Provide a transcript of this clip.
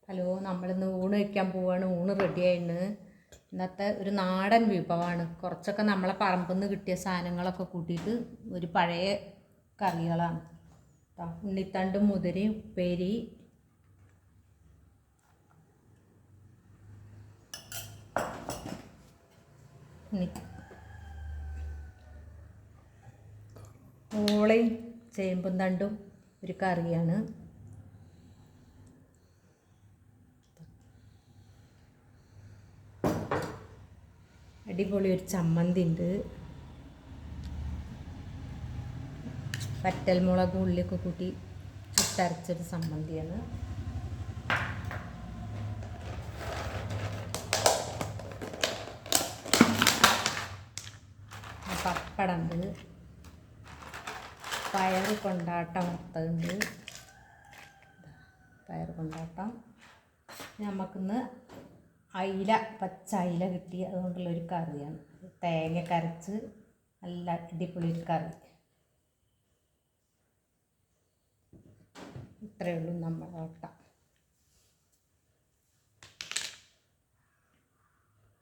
Hello, നമ്മളിന്ന് ഊണ് കഴിക്കാൻ പോവാണ്. ഊണ് റെഡിയായിണ്. ഇന്നത്തെ ഒരു നാടൻ വിഭവമാണ്. കുറച്ചൊക്കെ നമ്മളെ പറമ്പിൽ നിന്ന് കിട്ടിയ സാധനങ്ങളൊക്കെ കൂട്ടിയിട്ട് ഒരു പഴയ കറികളാണ്. ഉണ്ണിത്തണ്ടും മുതിരി ഉപ്പേരി, ഓളയും ചേമ്പും തണ്ടും ഒരു കറിയാണ്. അടിപൊളി ഒരു ചമ്മന്തി ഉണ്ട്. വറ്റൽമുളകും ഉള്ളിയൊക്കെ കൂട്ടി ചുട്ടരച്ചൊരു ചമ്മന്തിയാണ്. പപ്പടമുണ്ട്. പയർ കൊണ്ടാട്ടം വറുത്തതുണ്ട്. പയർ കൊണ്ടാട്ടം. നമുക്കിന്ന് അയില, പച്ച അയില കിട്ടി, അതുകൊണ്ടുള്ളൊരു കറിയാണ്. തേങ്ങ കരച്ച് നല്ല അടിപൊളി ഒരു കറി. ഇത്രയേ ഉള്ളൂ നമ്മുടെ ഓട്ടം.